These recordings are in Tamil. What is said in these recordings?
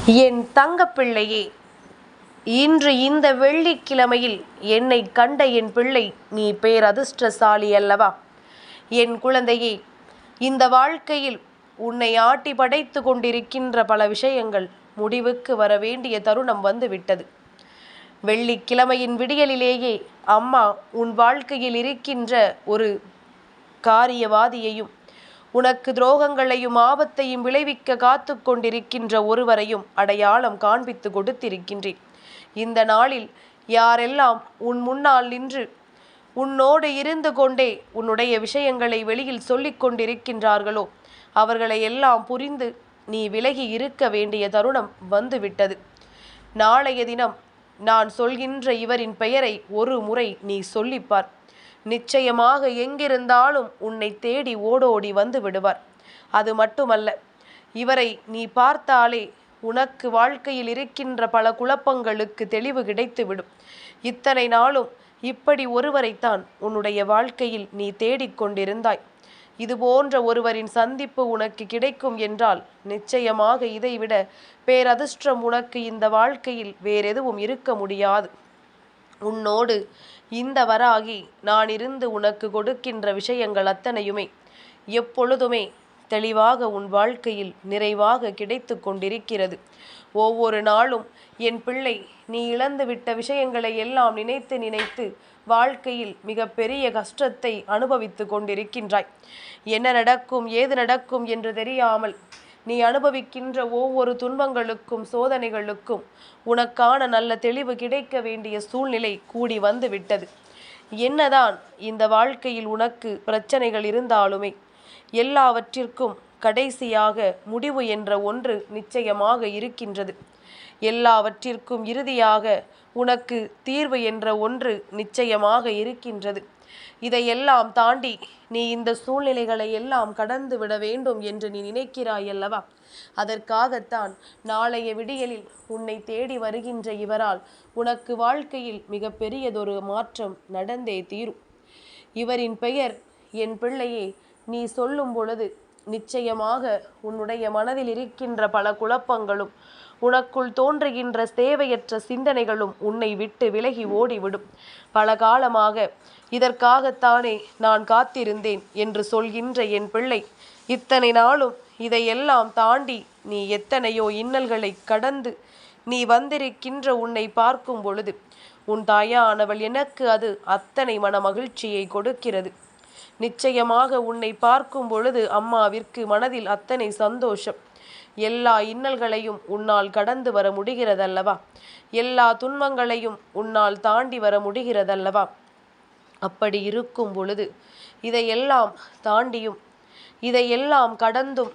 என் தங்கப்பிள்ளையே, இன்று இந்த வெள்ளிக்கிழமையில் என்னை கண்ட என் பிள்ளை, நீ பேரதிர்ஷ்டசாலி அல்லவா? என் குழந்தையே, இந்த வாழ்க்கையில் உன்னை ஆட்டி படைத்து கொண்டிருக்கின்ற பல விஷயங்கள் முடிவுக்கு வர வேண்டிய தருணம் வந்துவிட்டது. வெள்ளிக்கிழமையின் விடியலிலேயே அம்மா உன் வாழ்க்கையில் இருக்கின்ற ஒரு காரியவாதியையும் உனக்கு துரோகங்களையும் ஆபத்தையும் விளைவிக்க காத்து கொண்டிருக்கின்ற ஒருவரையும் அடையாளம் காண்பித்து கொடுத்திருக்கின்றேன். இந்த நாளில் யாரெல்லாம் உன் முன்னால் நின்று உன்னோடு இருந்து கொண்டே உன்னுடைய விஷயங்களை வெளியில் சொல்லிக் கொண்டிருக்கின்றார்களோ அவர்களை எல்லாம் புரிந்து நீ விலகி இருக்க வேண்டிய தருணம் வந்துவிட்டது. நாளைய தினம் நான் சொல்கின்ற இவரின் பெயரை ஒரு முறை நீ சொல்லிப்பார். நிச்சயமாக எங்கிருந்தாலும் உன்னை தேடி ஓடோடி வந்து விடுவார். அது மட்டுமல்ல, இவரை நீ பார்த்தாலே உனக்கு வாழ்க்கையில் இருக்கின்ற பல குழப்பங்களுக்கு தெளிவு கிடைத்துவிடும். இத்தனை நாளும் இப்படி ஒருவரைத்தான் உன்னுடைய வாழ்க்கையில் நீ தேடிக்கொண்டிருந்தாய். இது போன்ற ஒருவரின் சந்திப்பு உனக்கு கிடைக்கும் என்றால் நிச்சயமாக இதைவிட பேரதிர்ஷ்டம் உனக்கு இந்த வாழ்க்கையில் வேறெதுவும் இருக்க முடியாது. உன்னோடு இந்த வராகி நான் இருந்து உனக்கு கொடுக்கின்ற விஷயங்கள் அத்தனையுமே எப்பொழுதுமே தெளிவாக உன் வாழ்க்கையில் நிறைவாக கிடைத்து கொண்டிருக்கிறது. ஒவ்வொரு நாளும் என் பிள்ளை, நீ இழந்துவிட்ட விஷயங்களை எல்லாம் நினைத்து நினைத்து வாழ்க்கையில் மிக பெரிய கஷ்டத்தை அனுபவித்து கொண்டிருக்கின்றாய். என்ன நடக்கும் ஏது நடக்கும் என்று தெரியாமல் நீ அனுபவிக்கின்ற ஒவ்வொரு துன்பங்களுக்கும் சோதனைகளுக்கும் உனக்கான நல்ல தெளிவு கிடைக்க வேண்டிய சூழ்நிலை கூடி வந்து விட்டது. என்னதான் இந்த வாழ்க்கையில் உனக்கு பிரச்சனைகள் இருந்தாலுமே எல்லாவற்றிற்கும் கடைசியாக முடிவு என்ற ஒன்று நிச்சயமாக இருக்கின்றது. எல்லாவற்றிற்கும் இறுதியாக உனக்கு தீர்வு என்ற ஒன்று நிச்சயமாக இருக்கின்றது. இதையெல்லாம் தாண்டி நீ இந்த சூழ்நிலைகளை எல்லாம் கடந்து விட வேண்டும் என்று நீ நினைக்கிறாய் அல்லவா? அதற்காகத்தான் நாளைய விடியலில் உன்னை தேடி வருகின்ற இவரால் உனக்கு வாழ்க்கையில் மிக பெரியதொரு மாற்றம் நடந்தே தீரும். இவரின் பெயர் என் பிள்ளையே, நீ சொல்லும் பொழுது நிச்சயமாக உன்னுடைய மனதில் இருக்கின்ற பல குழப்பங்களும் உனக்குள் தோன்றுகின்ற தேவையற்ற சிந்தனைகளும் உன்னை விட்டு விலகி ஓடிவிடும். பல காலமாக இதற்காகத்தானே நான் காத்திருந்தேன் என்று சொல்கின்ற என் பிள்ளை, இத்தனை நாளும் இதையெல்லாம் தாண்டி நீ எத்தனையோ இன்னல்களை கடந்து நீ வந்திருக்கின்ற உன்னை பார்க்கும் பொழுது உன் தாயானவள் எனக்கு அது அத்தனை மன மகிழ்ச்சியை கொடுக்கிறது. நிச்சயமாக உன்னை பார்க்கும் பொழுது அம்மாவிற்கு மனதில் அத்தனை சந்தோஷம். எல்லா இன்னல்களையும் உன்னால் கடந்து வர முடிகிறதல்லவா? எல்லா துன்பங்களையும் உன்னால் தாண்டி வர முடிகிறதல்லவா? அப்படி இருக்கும் பொழுது இதையெல்லாம் தாண்டியும் இதையெல்லாம் கடந்தும்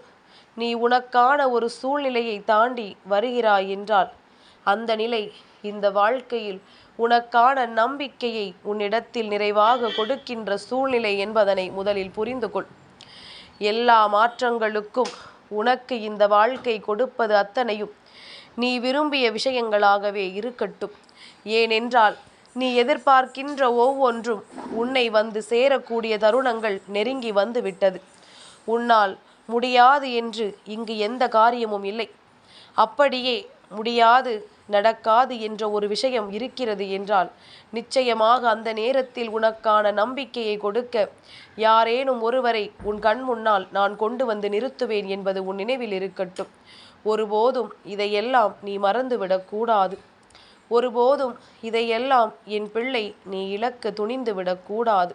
நீ உனக்கான ஒரு சூழ்நிலையை தாண்டி வருகிறாய் என்றால் அந்த நிலை இந்த வாழ்க்கையில் உனக்கான நம்பிக்கையை உன்னிடத்தில் நிறைவாக கொடுக்கின்ற சூழ்நிலை என்பதனை முதலில் புரிந்து கொள். எல்லா மாற்றங்களுக்கும் உனக்கு இந்த வாழ்க்கை கொடுப்பது அத்தனையும் நீ விரும்பிய விஷயங்களாகவே இருக்கட்டும். ஏனென்றால் நீ எதிர்பார்க்கின்ற ஒவ்வொன்றும் உன்னை வந்து சேரக்கூடிய தருணங்கள் நெருங்கி வந்து விட்டது. உன்னால் முடியாது என்று இங்கு எந்த காரியமும் இல்லை. அப்படியே முடியாது நடக்காது என்ற ஒரு விஷயம் இருக்கிறது என்றால் நிச்சயமாக அந்த நேரத்தில் உனக்கான நம்பிக்கையை கொடுக்க யாரேனும் ஒருவரை உன் கண் முன்னால் நான் கொண்டு வந்து நிறுத்துவேன் என்பது உன் நினைவில் இருக்கட்டும். ஒருபோதும் இதையெல்லாம் நீ மறந்துவிடக்கூடாது. ஒருபோதும் இதையெல்லாம் என் பிள்ளை நீ இழக்க துணிந்து விடக்கூடாது.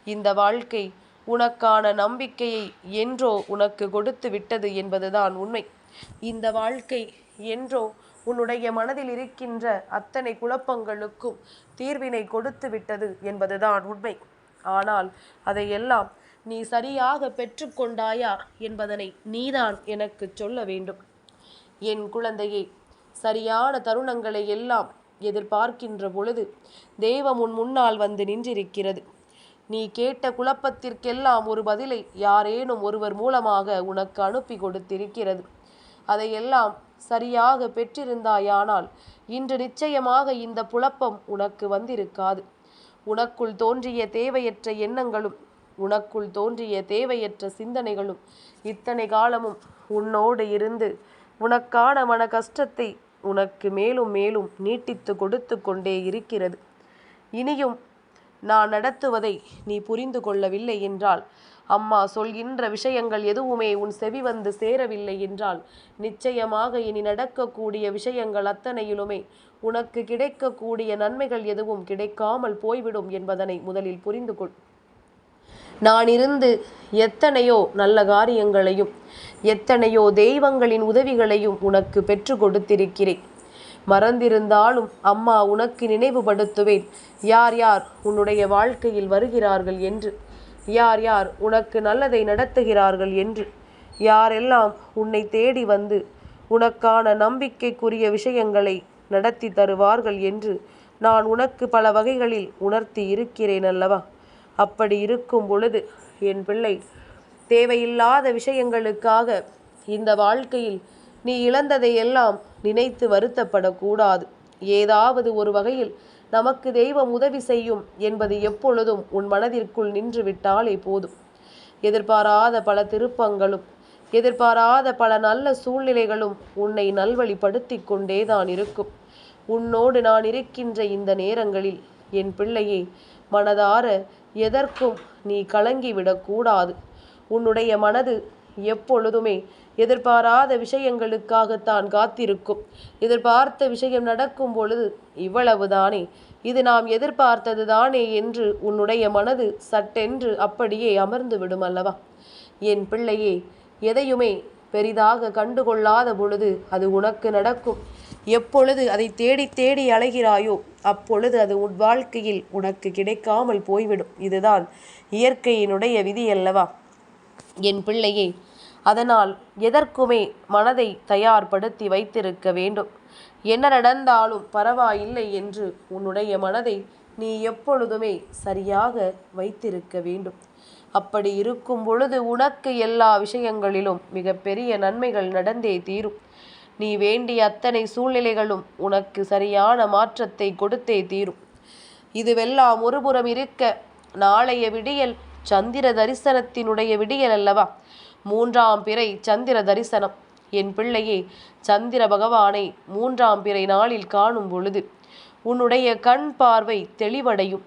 இந்த வாழ்க்கை உனக்கான நம்பிக்கையை என்றோ உனக்கு கொடுத்து விட்டது என்பதுதான் உண்மை. இந்த வாழ்க்கை என்றோ உன்னுடைய மனதில் இருக்கின்ற அத்தனை குழப்பங்களுக்கும் தீர்வினை கொடுத்து விட்டது என்பதுதான் உண்மை. ஆனால் அதையெல்லாம் நீ சரியாக பெற்றுக்கொண்டாயா என்பதனை நீதான் எனக்கு சொல்ல வேண்டும். என் குழந்தையே, சரியான தருணங்களை எல்லாம் எதிர்பார்க்கின்ற பொழுது தெய்வம் உன் முன்னால் வந்து நின்றிருக்கிறது. நீ கேட்ட குழப்பத்திற்கெல்லாம் ஒரு பதிலை யாரேனும் ஒருவர் மூலமாக உனக்கு அனுப்பி கொடுத்திருக்கிறது. அதையெல்லாம் சரியாக பெற்றிருந்தாயானால் இன்று நிச்சயமாக இந்த குழப்பம் உனக்கு வந்திருக்காது. உனக்குள் தோன்றிய தேவையற்ற எண்ணங்களும் உனக்குள் தோன்றிய தேவையற்ற சிந்தனைகளும் இத்தனை காலமும் உன்னோடு இருந்து உனக்கான மன கஷ்டத்தை உனக்கு மேலும் மேலும் நீட்டித்து கொடுத்து கொண்டே இருக்கிறது. இனியும் நான் நடத்துவதை நீ புரிந்து கொள்ளவில்லை என்றால், அம்மா சொல்கின்ற விஷயங்கள் எதுவுமே உன் செவி வந்து சேரவில்லை என்றால், நிச்சயமாக இனி நடக்கக்கூடிய விஷயங்கள் அத்தனையிலுமே உனக்கு கிடைக்கக்கூடிய நன்மைகள் எதுவும் கிடைக்காமல் போய்விடும் என்பதனை முதலில் புரிந்து கொள். நான் இருந்து எத்தனையோ நல்ல காரியங்களையும் எத்தனையோ தெய்வங்களின் உதவிகளையும் உனக்கு பெற்று கொடுத்திருக்கிறேன். மறந்திருந்தாலும் அம்மா உனக்கு நினைவுபடுத்துவேன், யார் யார் உன்னுடைய வாழ்க்கையில் வருகிறார்கள் என்று, யார் யார் உனக்கு நல்லதை நடத்துகிறார்கள் என்று, யாரெல்லாம் உன்னை தேடி வந்து உனக்கான நம்பிக்கைக்குரிய விஷயங்களை நடத்தி தருவார்கள் என்று நான் உனக்கு பல வகைகளில் உணர்த்தி இருக்கிறேன் அல்லவா? அப்படி இருக்கும் பொழுது என் பிள்ளை, தேவையில்லாத விஷயங்களுக்காக இந்த வாழ்க்கையில் நீ இழந்ததை எல்லாம் நினைத்து வருத்தப்படக்கூடாது. ஏதாவது ஒரு வகையில் நமக்கு தெய்வம் உதவி செய்யும் என்பது எப்பொழுதும் உன் மனதிற்குள் நின்று விட்டாலே போதும். எதிர்பாராத பல திருப்பங்களும் எதிர்பாராத பல நல்ல சூழ்நிலைகளும் உன்னை நல்வழிப்படுத்தி கொண்டேதான் இருக்கும். உன்னோடு நான் இருக்கின்ற இந்த நேரங்களில் என் பிள்ளையே, மனதார எதற்கும் நீ கலங்கிவிடக்கூடாது. உன்னுடைய மனது எப்பொழுதுமே எதிர்பாராத விஷயங்களுக்காகத்தான் காத்திருக்கும். எதிர்பார்த்த விஷயம் நடக்கும் பொழுது இவ்வளவுதானே, இது நாம் எதிர்பார்த்தது தானே என்று உன்னுடைய மனது சட்டென்று அப்படியே அமர்ந்து விடும் அல்லவா? என் பிள்ளையே, எதையுமே பெரிதாக கண்டுகொள்ளாத பொழுது அது உனக்கு நடக்கும். எப்பொழுது அதை தேடி தேடி அலைகிறாயோ அப்பொழுது அது உன் வாழ்க்கையில் உனக்கு கிடைக்காமல் போய்விடும். இதுதான் இயற்கையினுடைய விதி அல்லவா என் பிள்ளையே? அதனால் எதற்குமே மனதை தயார்படுத்தி வைத்திருக்க வேண்டும். என்ன நடந்தாலும் பரவாயில்லை என்று உன்னுடைய மனதை நீ எப்பொழுதுமே சரியாக வைத்திருக்க வேண்டும். அப்படி இருக்கும் பொழுது உனக்கு எல்லா விஷயங்களிலும் மிகப்பெரிய நன்மைகள் நடந்தே தீரும். நீ வேண்டிய அத்தனை சூழ்நிலைகளும் உனக்கு சரியான மாற்றத்தை கொடுத்தே தீரும். இதுவெல்லாம் ஒருபுறம் இருக்க, நாளைய விடியல் சந்திர தரிசனத்தினுடைய விடியல் அல்லவா? 3ஆம் பிறை சந்திர தரிசனம். என் பிள்ளையே, சந்திர பகவானை 3ஆம் பிறை நாளில் காணும் பொழுது உன்னுடைய கண் பார்வை தெளிவடையும்.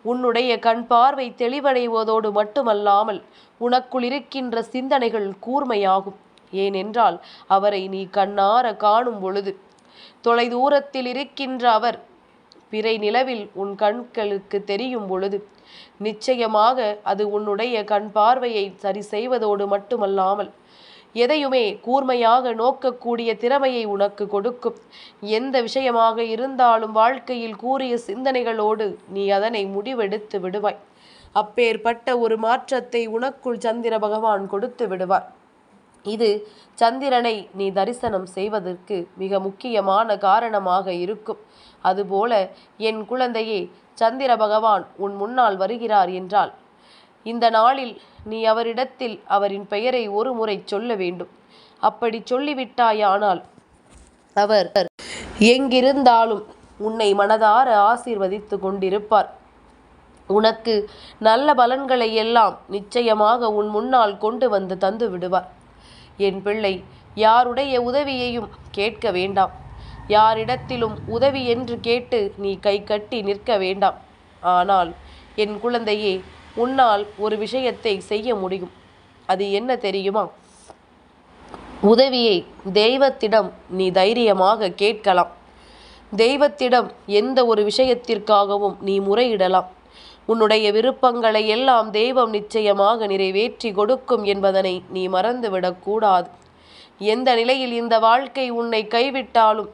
உன்னுடைய கண் பார்வை தெளிவடைவதோடு மட்டுமல்லாமல் உனக்குள் இருக்கின்ற சிந்தனைகள் கூர்மையாகும். ஏனென்றால் அவரை நீ கண்ணார காணும் பொழுது, தொலைதூரத்தில் இருக்கின்ற அவர் பிறை நிலவில் உன் கண்களுக்கு தெரியும் பொழுது நிச்சயமாக அது உன்னுடைய கண் பார்வையை சரி செய்வதோடு மட்டுமல்லாமல் எதையுமே கூர்மையாக நோக்கக்கூடிய திறமையை உனக்கு கொடுக்கும். எந்த விஷயமாக இருந்தாலும் வாழ்க்கையில் கூறிய சிந்தனைகளோடு நீ அதனை முடிவெடுத்து விடுவாய். அப்பேற்பட்ட ஒரு மாற்றத்தை உனக்குள் சந்திர பகவான் கொடுத்து விடுவார். இது சந்திரனை நீ தரிசனம் செய்வதற்கு மிக முக்கியமான காரணமாக இருக்கும். அதுபோல என் குழந்தையே, சந்திர பகவான் உன் முன்னால் வருகிறார் என்றால் இந்த நாளில் நீ அவரிடத்தில் அவரின் பெயரை ஒரு முறை சொல்ல வேண்டும். அப்படி சொல்லிவிட்டாயானால் அவர் எங்கிருந்தாலும் உன்னை மனதார ஆசீர்வதித்து கொண்டிருப்பார். உனக்கு நல்ல பலன்களை எல்லாம் நிச்சயமாக உன் முன்னால் கொண்டு வந்து தந்து விடுவார். என் பிள்ளை, யாருடைய உதவியையும் கேட்க வேண்டாம். யாரிடத்திலும் உதவி என்று கேட்டு நீ கை கட்டி நிற்க வேண்டாம். ஆனால் என் குழந்தையே, உன்னால் ஒரு விஷயத்தை செய்ய முடியும். அது என்ன தெரியுமா? உதவியை தெய்வத்திடம் நீ தைரியமாக கேட்கலாம். தெய்வத்திடம் எந்த ஒரு விஷயத்திற்காகவும் நீ முறையிடலாம். உன்னுடைய விருப்பங்களை எல்லாம் தெய்வம் நிச்சயமாக நிறைவேற்றி கொடுக்கும் என்பதனை நீ மறந்துவிடக்கூடாது. எந்த நிலையில் இந்த வாழ்க்கை உன்னை கைவிட்டாலும்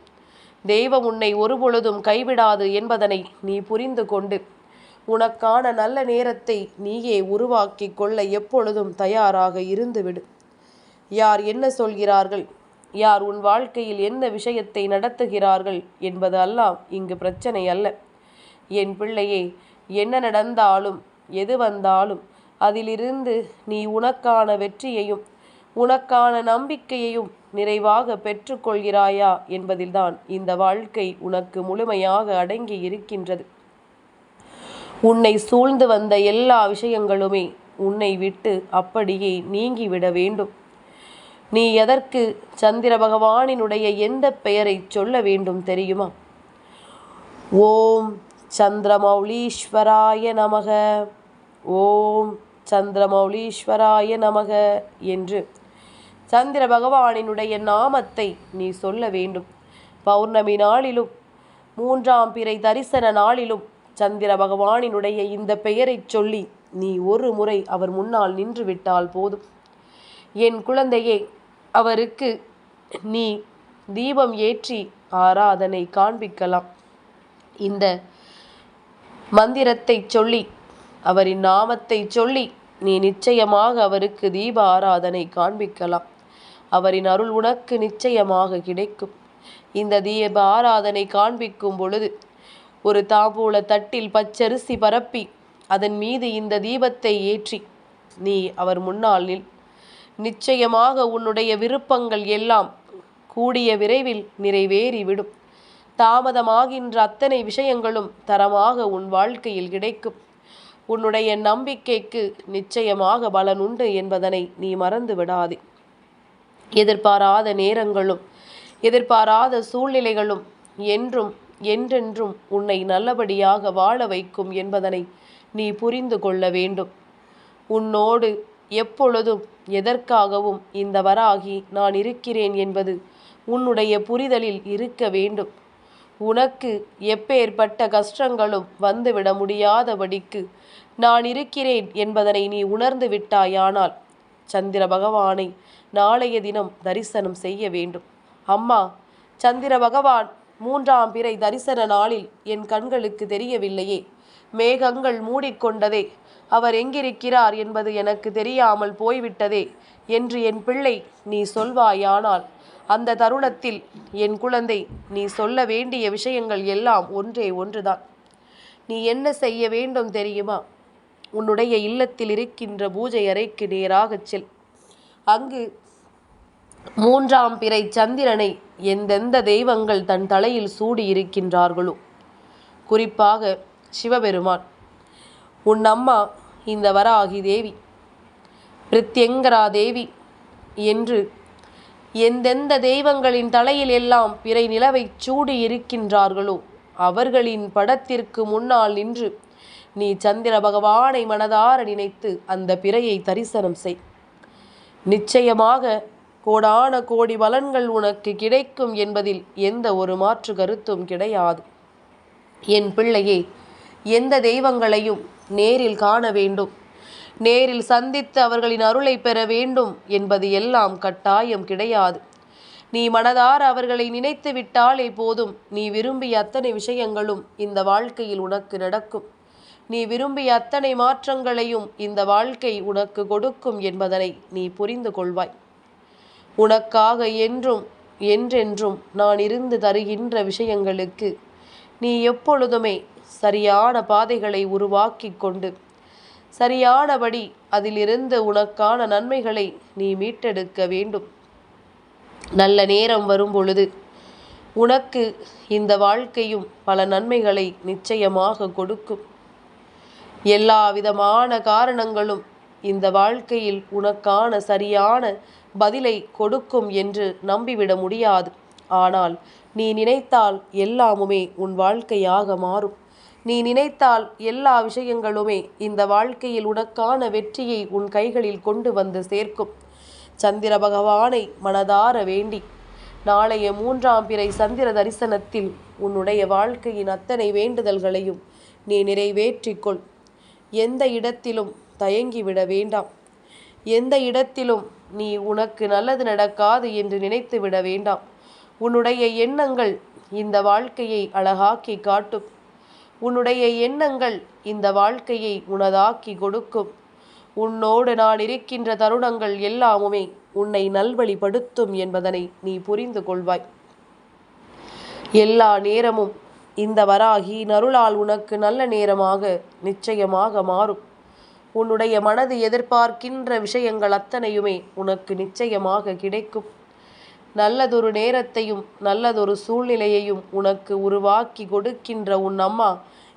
தெய்வம் உன்னை ஒருபொழுதும் கைவிடாது என்பதனை நீ புரிந்து கொண்டு உனக்கான நல்ல நேரத்தை நீயே உருவாக்கி கொள்ள எப்பொழுதும் தயாராக இருந்துவிடு. யார் என்ன சொல்கிறார்கள், யார் உன் வாழ்க்கையில் என்ன விஷயத்தை நடத்துகிறார்கள் என்பது எல்லாம் இங்கு பிரச்சனை அல்ல. என் பிள்ளையே, என்ன நடந்தாலும் எது வந்தாலும் அதிலிருந்து நீ உனக்கான வெற்றியையும் உனக்கான நம்பிக்கையையும் நிறைவாக பெற்றுக்கொள்கிறாயா என்பதில்தான் இந்த வாழ்க்கை உனக்கு முழுமையாக அடங்கி இருக்கின்றது. உன்னை சூழ்ந்து வந்த எல்லா விஷயங்களுமே உன்னை விட்டு அப்படியே நீங்கிவிட வேண்டும். நீ எதற்கு சந்திர பகவானினுடைய எந்த பெயரை சொல்ல வேண்டும் தெரியுமா? ஓம் சந்திரமௌலீஸ்வராய நமக, ஓம் சந்திரமௌலீஸ்வராய நமக என்று சந்திர பகவானினுடைய நாமத்தை நீ சொல்ல வேண்டும். பௌர்ணமி நாளிலும் 3ஆம் பிறை தரிசன நாளிலும் சந்திர பகவானினுடைய இந்த பெயரை சொல்லி நீ ஒரு முறை அவர் முன்னால் நின்று விட்டால் போதும். என் குழந்தையே, அவருக்கு நீ தீபம் ஏற்றி ஆராதனை காண்பிக்கலாம். இந்த மந்திரத்தை சொல்லி, அவரின் நாமத்தை சொல்லி நீ நிச்சயமாக அவருக்கு தீப ஆராதனை காண்பிக்கலாம். அவரின் அருள் உனக்கு நிச்சயமாக கிடைக்கும். இந்த தீப ஆராதனை காண்பிக்கும் பொழுது ஒரு தாம்பூல தட்டில் பச்சரிசி பரப்பி அதன் மீது இந்த தீபத்தை ஏற்றி நீ அவர் முன்னால் நில். நிச்சயமாக உன்னுடைய விருப்பங்கள் எல்லாம் கூடிய விரைவில் நிறைவேறிவிடும். தாமதமாகின்ற அத்தனை விஷயங்களும் தரமாக உன் வாழ்க்கையில் கிடைக்கும். உன்னுடைய நம்பிக்கைக்கு நிச்சயமாக பலனுண்டு என்பதனை நீ மறந்து விடாதே. எதிர்பாராத நேரங்களும் எதிர்பாராத சூழ்நிலைகளும் என்றும் என்றென்றும் உன்னை நல்லபடியாக வாழ வைக்கும் என்பதனை நீ புரிந்து கொள்ள வேண்டும். உன்னோடு எப்பொழுதும் எதற்காகவும் இந்த வராகி நான் இருக்கிறேன் என்பது உன்னுடைய புரிதலில் இருக்க வேண்டும். உனக்கு எப்பேற்பட்ட கஷ்டங்களும் வந்துவிட முடியாதபடிக்கு நான் இருக்கிறேன் என்பதனை நீ உணர்ந்து விட்டாயானால் சந்திர பகவானை நாளைய தினம் தரிசனம் செய்ய வேண்டும். அம்மா, சந்திர பகவான் 3ஆம் பிறை தரிசன நாளில் என் கண்களுக்கு தெரியவில்லையே, மேகங்கள் மூடிக்கொண்டதே, அவர் எங்கிருக்கிறார் என்பது எனக்கு தெரியாமல் போய்விட்டதே என்று என் பிள்ளை நீ சொல்வாயானால் அந்த தருணத்தில் என் குழந்தை நீ சொல்ல வேண்டிய விஷயங்கள் எல்லாம் ஒன்றே ஒன்றுதான். நீ என்ன செய்ய வேண்டும் தெரியுமா? உன்னுடைய இல்லத்தில் இருக்கின்ற பூஜை அறைக்கு நேராகச் செல். அங்கு 3ஆம் பிறை சந்திரனை எந்தெந்த தெய்வங்கள் தன் தலையில் சூடி இருக்கின்றார்களோ, குறிப்பாக சிவபெருமான், உன் அம்மா இந்த வராகி தேவி, பிரித்யங்கரா தேவி என்று எந்தெந்த தெய்வங்களின் தலையில் எல்லாம் பிறை நிலவை சூடி இருக்கின்றார்களோ அவர்களின் படத்திற்கு முன்னால் நின்று நீ சந்திர பகவானை மனதார நினைத்து அந்த பிறையை தரிசனம் செய். நிச்சயமாக கோடான கோடி பலன்கள் உனக்கு கிடைக்கும் என்பதில் எந்த ஒரு மாற்று கருத்தும் கிடையாது. என் பிள்ளையே, எந்த தெய்வங்களையும் நேரில் காண வேண்டும், நேரில் சந்தித்து அவர்களின் அருளை பெற வேண்டும் என்பது எல்லாம் கட்டாயம் கிடையாது. நீ மனதார அவர்களை நினைத்து விட்டாலே போதும். நீ விரும்பிய அத்தனை விஷயங்களும் இந்த வாழ்க்கையில் உனக்கு நடக்கும். நீ விரும்பிய அத்தனை மாற்றங்களையும் இந்த வாழ்க்கை உனக்கு கொடுக்கும் என்பதனை நீ புரிந்து கொள்வாய். உனக்காக என்றும் என்றென்றும் நான் இருந்து தருகின்ற விஷயங்களுக்கு நீ எப்பொழுதுமே சரியான பாதைகளை உருவாக்கி கொண்டு சரியானபடி அதிலிருந்து உனக்கான நன்மைகளை நீ மீட்டெடுக்க வேண்டும். நல்ல நேரம் வரும் பொழுது உனக்கு இந்த வாழ்க்கையும் பல நன்மைகளை நிச்சயமாக கொடுக்கும். எல்லா விதமான காரணங்களும் இந்த வாழ்க்கையில் உனக்கான சரியான பதிலை கொடுக்கும் என்று நம்பிவிட முடியாது. ஆனால் நீ நினைத்தால் எல்லாமுமே உன் வாழ்க்கையாக மாறும். நீ நினைத்தால் எல்லா விஷயங்களுமே இந்த வாழ்க்கையில் உனக்கான வெற்றியை உன் கைகளில் கொண்டு வந்து சேர்க்கும். சந்திர பகவானை மனதார வேண்டி நாளைய 3ஆம் பிறை சந்திர தரிசனத்தில் உன்னுடைய வாழ்க்கையின் அத்தனை வேண்டுதல்களையும் நீ நிறைவேற்றிக்கொள். எந்த இடத்திலும் தயங்கிவிட வேண்டாம். எந்த இடத்திலும் நீ உனக்கு நல்லது நடக்காது என்று நினைத்து விட வேண்டாம். உன்னுடைய எண்ணங்கள் இந்த வாழ்க்கையை அழகாக்கி காட்டும். உன்னுடைய எண்ணங்கள் இந்த வாழ்க்கையை உனதாக்கி கொடுக்கும். உன்னோடு நான் இருக்கின்ற தருணங்கள் எல்லாமுமே உன்னை நல்வழிப்படுத்தும் என்பதனை நீ புரிந்து கொள்வாய். எல்லா நேரமும் இந்த வராகி அருளால் உனக்கு நல்ல நேரமாக நிச்சயமாக மாறும். உன்னுடைய மனது எதிர்பார்க்கின்ற விஷயங்கள் அத்தனையுமே உனக்கு நிச்சயமாக கிடைக்கும். நல்லதொரு நேரத்தையும் நல்லதொரு சூழ்நிலையையும் உனக்கு உருவாக்கி கொடுக்கின்ற உன் அம்மா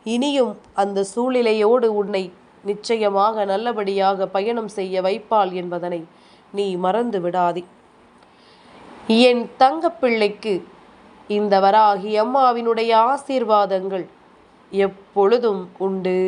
இனியும் அந்த சூழ்நிலையோடு உன்னை நிச்சயமாக நல்லபடியாக பயணம் செய்ய வைப்பாள் என்பதனை நீ மறந்து விடாதே. என் தங்கப்பிள்ளைக்கு இந்த வராகி அம்மாவினுடைய ஆசீர்வாதங்கள் எப்பொழுதும் உண்டு.